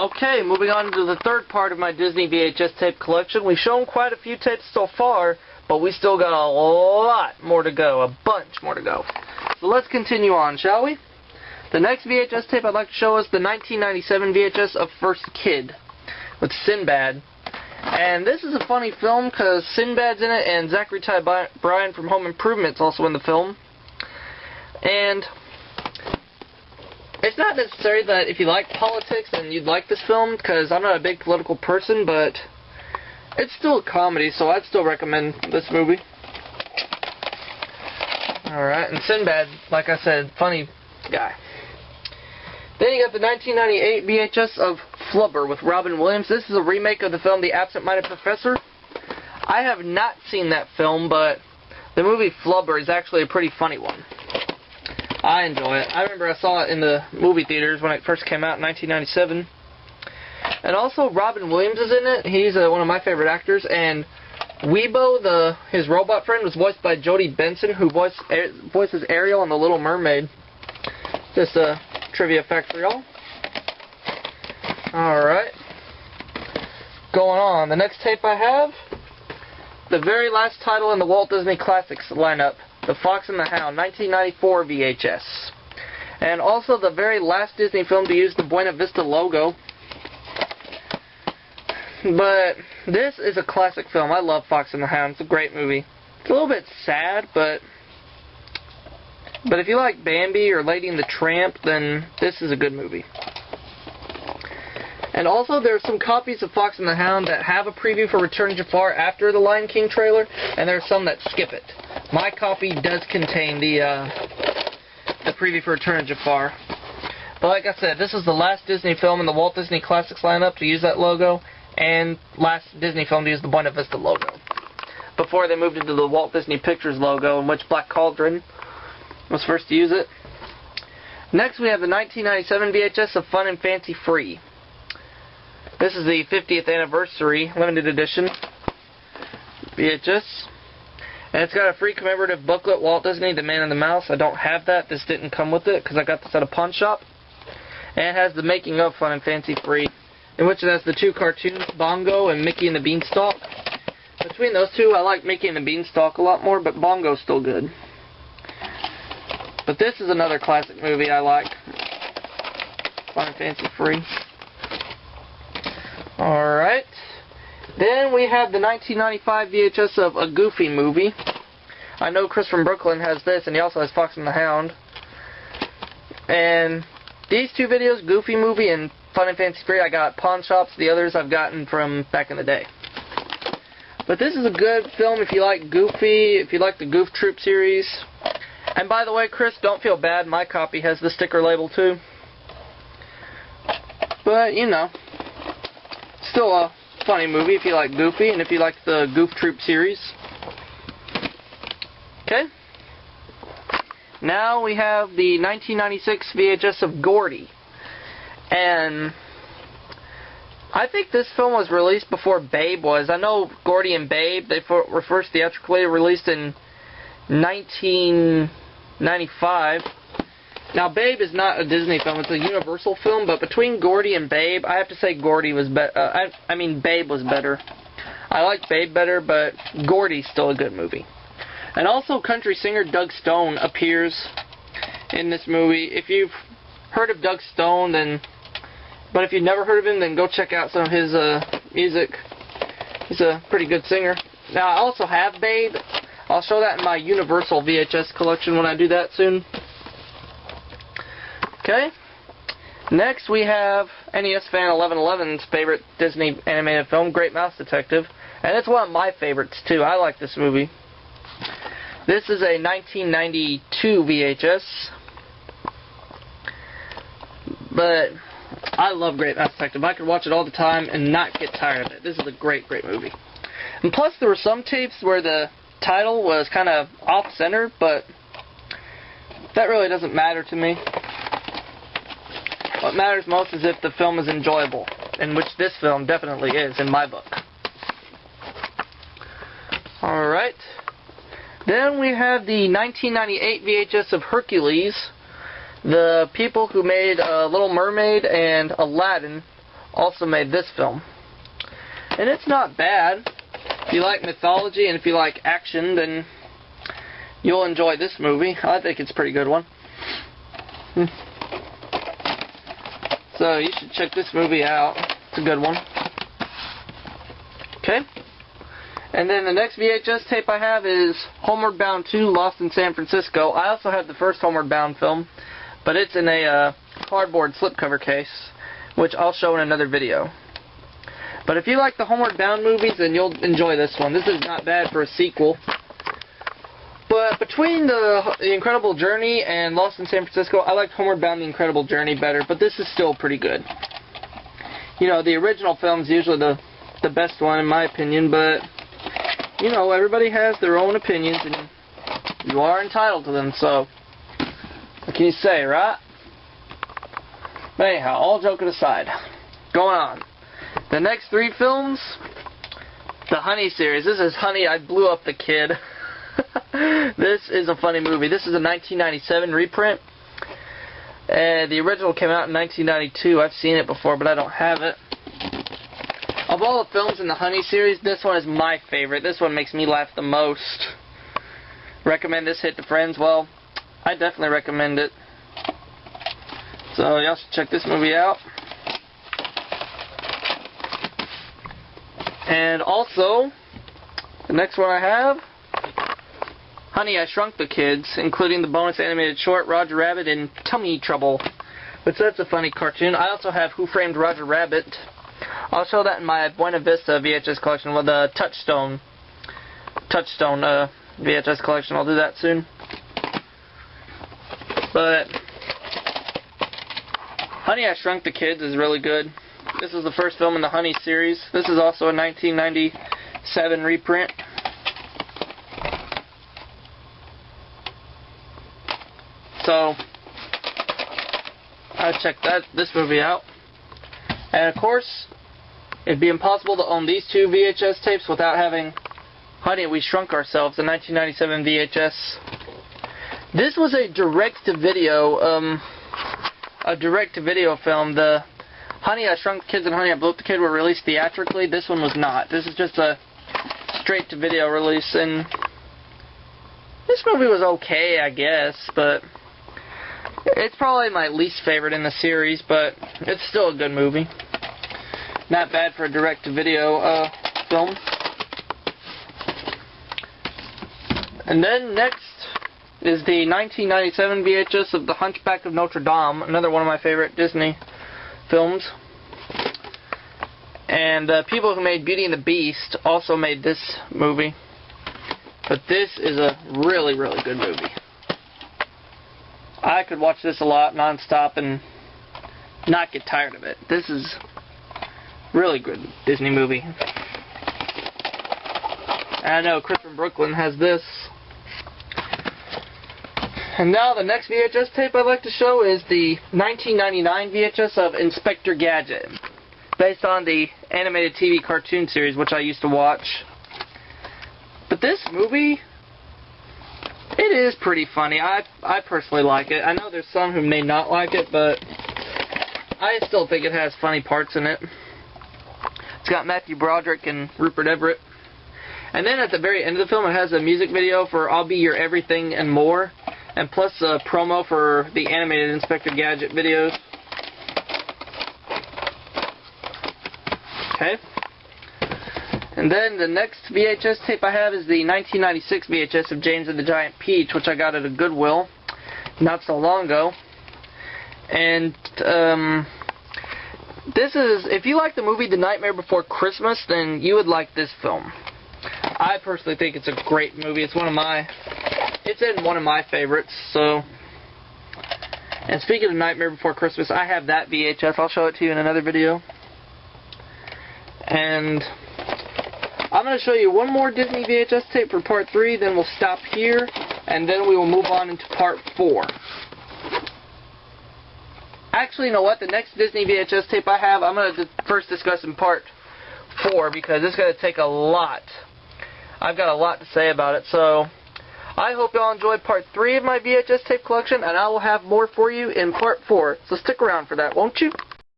Okay, moving on to the third part of my Disney VHS tape collection. We've shown quite a few tapes so far, but we still got a lot more to go, a bunch more to go. So let's continue on, shall we? The next VHS tape I'd like to show is the 1997 VHS of First Kid with Sinbad. And this is a funny film because Sinbad's in it and Zachary Ty Bryan from Home Improvement's also in the film. And it's not necessary that if you like politics then you'd like this film, because I'm not a big political person, but it's still a comedy, so I'd still recommend this movie. Alright, and Sinbad, like I said, funny guy. Then you got the 1998 VHS of Flubber with Robin Williams. This is a remake of the film The Absent-Minded Professor. I have not seen that film, but the movie Flubber is actually a pretty funny one. I enjoy it. I remember I saw it in the movie theaters when it first came out in 1997. And also Robin Williams is in it. He's one of my favorite actors. And Weebo, his robot friend, was voiced by Jodie Benson, who voices Ariel in The Little Mermaid. Just a trivia fact for y'all. Alright. Going on. The next tape I have, the very last title in the Walt Disney Classics lineup, The Fox and the Hound, 1994 VHS. And also the very last Disney film to use the Buena Vista logo. But this is a classic film. I love Fox and the Hound. It's a great movie. It's a little bit sad, but if you like Bambi or Lady and the Tramp, then this is a good movie. And also, there are some copies of Fox and the Hound that have a preview for Return of Jafar after the Lion King trailer, and there are some that skip it. My copy does contain the preview for Return of Jafar. But like I said, this is the last Disney film in the Walt Disney Classics lineup to use that logo, and last Disney film to use the Buena Vista logo, before they moved into the Walt Disney Pictures logo, in which Black Cauldron was first to use it. Next we have the 1997 VHS of Fun and Fancy Free. This is the 50th anniversary limited edition VHS. And it's got a free commemorative booklet, Walt Disney, The Man and the Mouse. I don't have that. This didn't come with it because I got this at a pawn shop. And it has the making of Fun and Fancy Free, in which it has the two cartoons, Bongo and Mickey and the Beanstalk. Between those two, I like Mickey and the Beanstalk a lot more, but Bongo's still good. But this is another classic movie I like. Fun and Fancy Free. Alright. Then we have the 1995 VHS of A Goofy Movie. I know Chris from Brooklyn has this, and he also has Fox and the Hound. And these two videos, Goofy Movie and Fun and Fancy Free, I got at pawn shops. The others I've gotten from back in the day. But this is a good film if you like Goofy, if you like the Goof Troop series. And by the way, Chris, don't feel bad. My copy has the sticker label too. But, you know, still a funny movie if you like Goofy and if you like the Goof Troop series. Okay. Now we have the 1996 VHS of Gordy. And I think this film was released before Babe was. I know Gordy and Babe, they were first theatrically released in 1995. Now, Babe is not a Disney film, it's a Universal film, but between Gordy and Babe, I have to say Gordy was better. Babe was better. I like Babe better, but Gordy's still a good movie. And also, country singer Doug Stone appears in this movie. If you've heard of Doug Stone, but if you've never heard of him, then go check out some of his music. He's a pretty good singer. Now, I also have Babe. I'll show that in my Universal VHS collection when I do that soon. Okay. Next we have NES fan 1111's favorite Disney animated film, Great Mouse Detective. And it's one of my favorites too. I like this movie. This is a 1992 VHS. But I love Great Mouse Detective. I could watch it all the time and not get tired of it. This is a great, great movie. And plus there were some tapes where the title was kind of off-center, but that really doesn't matter to me. What matters most is if the film is enjoyable, in which this film definitely is in my book. Alright. Then we have the 1998 VHS of Hercules. The people who made Little Mermaid and Aladdin also made this film. And it's not bad. If you like mythology and if you like action, then you'll enjoy this movie. I think it's a pretty good one. So you should check this movie out. It's a good one. Okay. And then the next VHS tape I have is Homeward Bound 2, Lost in San Francisco. I also have the first Homeward Bound film, but it's in a cardboard slipcover case, which I'll show in another video. But if you like the Homeward Bound movies, then you'll enjoy this one. This is not bad for a sequel. But between the Incredible Journey and Lost in San Francisco, I liked Homeward Bound: The Incredible Journey better, but this is still pretty good. You know, the original film's usually the best one in my opinion, but you know, everybody has their own opinions, and you are entitled to them, so what can you say, right? But anyhow, all joking aside, going on. The next 3 films, the Honey series. This is Honey, I Blew Up the Kid. This is a funny movie. This is a 1997 reprint. The original came out in 1992. I've seen it before, but I don't have it. Of all the films in the Honey series, this one is my favorite. This one makes me laugh the most. Recommend this hit to friends? Well, I definitely recommend it. So y'all should check this movie out. And also, the next one I have, Honey, I Shrunk the Kids, including the bonus animated short, Roger Rabbit and Tummy Trouble, which that's a funny cartoon. I also have Who Framed Roger Rabbit. I'll show that in my Buena Vista VHS collection with the Touchstone VHS collection. I'll do that soon. But Honey, I Shrunk the Kids is really good. This is the first film in the Honey series. This is also a 1997 reprint. So I checked this movie out. And of course, it'd be impossible to own these 2 VHS tapes without having Honey, We Shrunk Ourselves, the 1997 VHS. This was a direct-to-video film. The Honey, I Shrunk the Kids and Honey, I Blew Up the Kid were released theatrically. This one was not. This is just a straight-to-video release, and this movie was okay, I guess, but it's probably my least favorite in the series, but it's still a good movie. Not bad for a direct-to-video film. And then next is the 1997 VHS of The Hunchback of Notre Dom, another one of my favorite Disney films. And the people who made Beauty and the Beast also made this movie. But this is a really, really good movie. I could watch this a lot, non-stop, and not get tired of it. This is a really good Disney movie. And I know Chris from Brooklyn has this. And now the next VHS tape I'd like to show is the 1999 VHS of Inspector Gadget, based on the animated TV cartoon series which I used to watch. But this movie, it is pretty funny. I personally like it. I know there's some who may not like it, but I still think it has funny parts in it. It's got Matthew Broderick and Rupert Everett. And then at the very end of the film, it has a music video for I'll Be Your Everything and More, and plus a promo for the animated Inspector Gadget videos. Okay. And then the next VHS tape I have is the 1996 VHS of James and the Giant Peach, which I got at a Goodwill not so long ago. And this is, if you like the movie The Nightmare Before Christmas, then you would like this film. I personally think it's a great movie. It's in one of my favorites. So, and speaking of Nightmare Before Christmas, I have that VHS. I'll show it to you in another video. And I'm going to show you one more Disney VHS tape for part 3, then we'll stop here, and then we will move on into part 4. Actually, you know what? The next Disney VHS tape I have, I'm going to first discuss in part 4, because it's going to take a lot. I've got a lot to say about it, so I hope y'all enjoyed part 3 of my VHS tape collection, and I will have more for you in part 4. So stick around for that, won't you?